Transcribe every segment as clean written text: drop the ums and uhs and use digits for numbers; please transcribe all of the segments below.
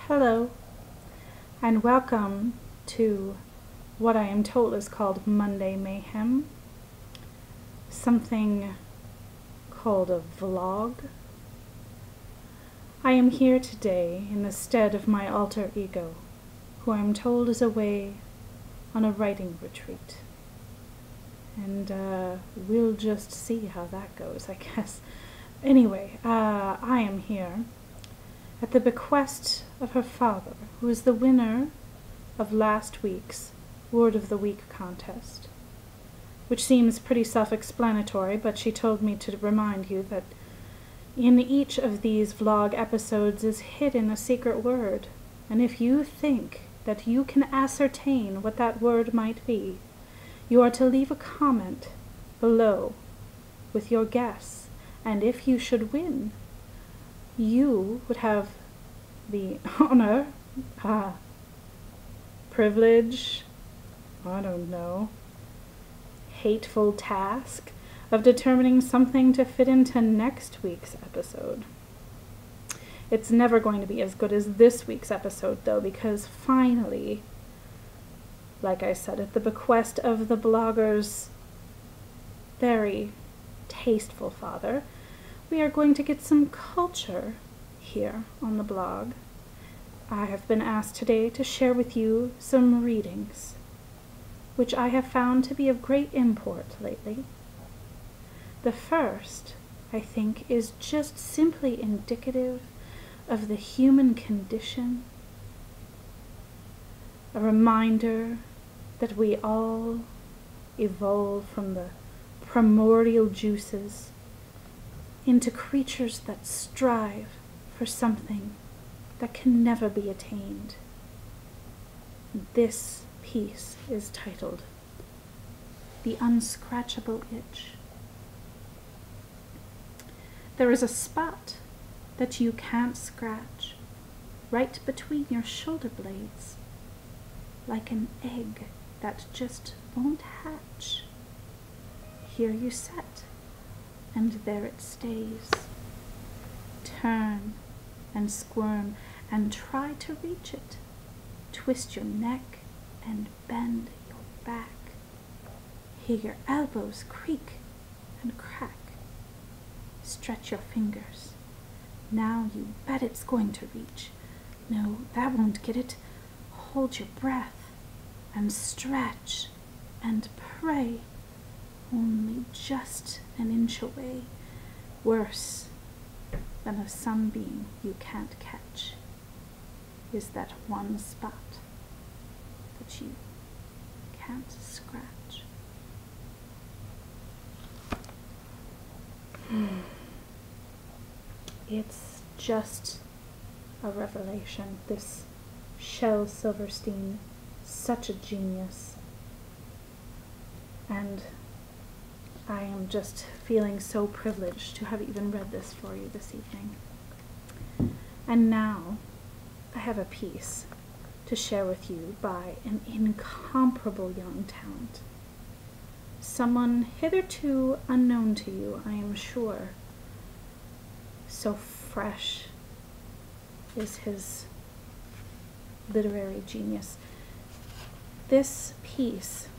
Hello, and welcome to what I am told is called Monday Mayhem. Something called a vlog. I am here today in the stead of my alter ego, who I am told is away on a writing retreat. And we'll just see how that goes, I guess. Anyway, I am here at the bequest of her father, who is the winner of last week's Word of the Week contest, which seems pretty self-explanatory, but she told me to remind you that in each of these vlog episodes is hidden a secret word, and if you think that you can ascertain what that word might be, you are to leave a comment below with your guess, and if you should win, you would have the honor, privilege, I don't know, hateful task of determining something to fit into next week's episode. It's never going to be as good as this week's episode, though, because finally, like I said, at the bequest of the blogger's very tasteful father, we are going to get some culture here on the blog. I have been asked today to share with you some readings, which I have found to be of great import lately. The first, I think, is just simply indicative of the human condition, a reminder that we all evolve from the primordial juices into creatures that strive for something that can never be attained. This piece is titled The Unscratchable Itch. There is a spot that you can't scratch, right between your shoulder blades, like an egg that just won't hatch. Here you sit, and there it stays. Turn and squirm and try to reach it. Twist your neck and bend your back. Hear your elbows creak and crack. Stretch your fingers. Now you bet it's going to reach. No, that won't get it. Hold your breath and stretch and pray. Only just an inch away. Worse than a sunbeam you can't catch is that one spot that you can't scratch. It's just a revelation. This Shel Silverstein, such a genius. And I am just feeling so privileged to have even read this for you this evening. And now I have a piece to share with you by an incomparable young talent. Someone hitherto unknown to you, I am sure. So fresh is his literary genius. This piece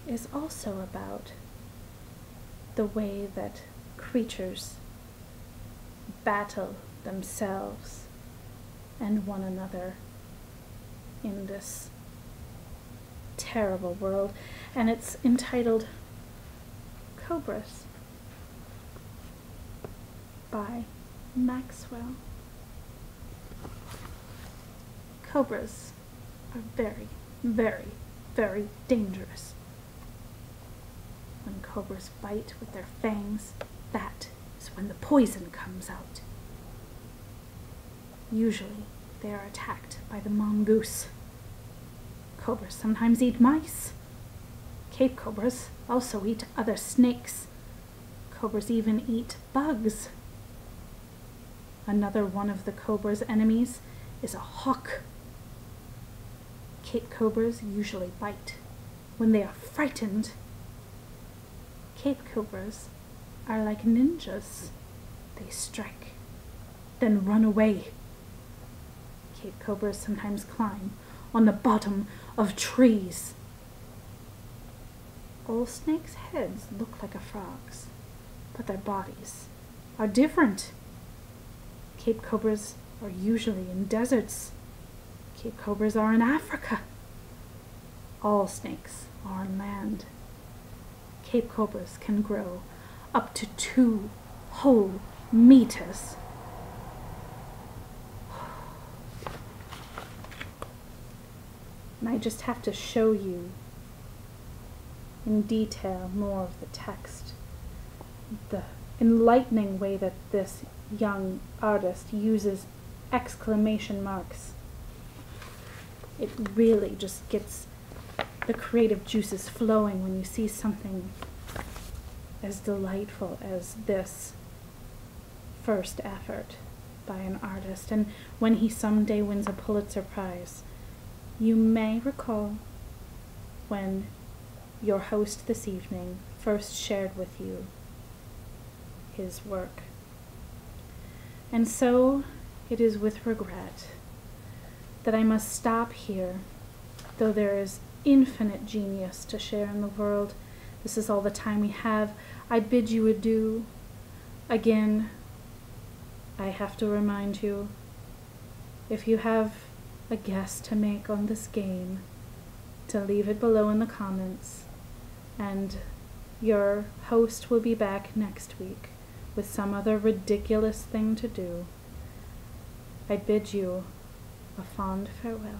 is also about the way that creatures battle themselves and one another in this terrible world, and it's entitled Cobras by Maxwell. Cobras are very, very, very dangerous. When cobras bite with their fangs, that is when the poison comes out. Usually, they are attacked by the mongoose. Cobras sometimes eat mice. Cape cobras also eat other snakes. Cobras even eat bugs. Another one of the cobra's enemies is a hawk. Cape cobras usually bite when they are frightened. Cape cobras are like ninjas. They strike, then run away. Cape cobras sometimes climb on the bottom of trees. All snakes' heads look like a frog's, but their bodies are different. Cape cobras are usually in deserts. Cape cobras are in Africa. All snakes are on land. Cape cobras can grow up to 2 whole meters. And I just have to show you in detail more of the text, the enlightening way that this young artist uses exclamation marks. It really just gets the creative juices flowing when you see something as delightful as this first effort by an artist. And when he someday wins a Pulitzer Prize, you may recall when your host this evening first shared with you his work. And so it is with regret that I must stop here, though there is infinite genius to share in the world. This is all the time we have. I bid you adieu. Again, I have to remind you, if you have a guess to make on this game, to leave it below in the comments, and your host will be back next week with some other ridiculous thing to do. I bid you a fond farewell.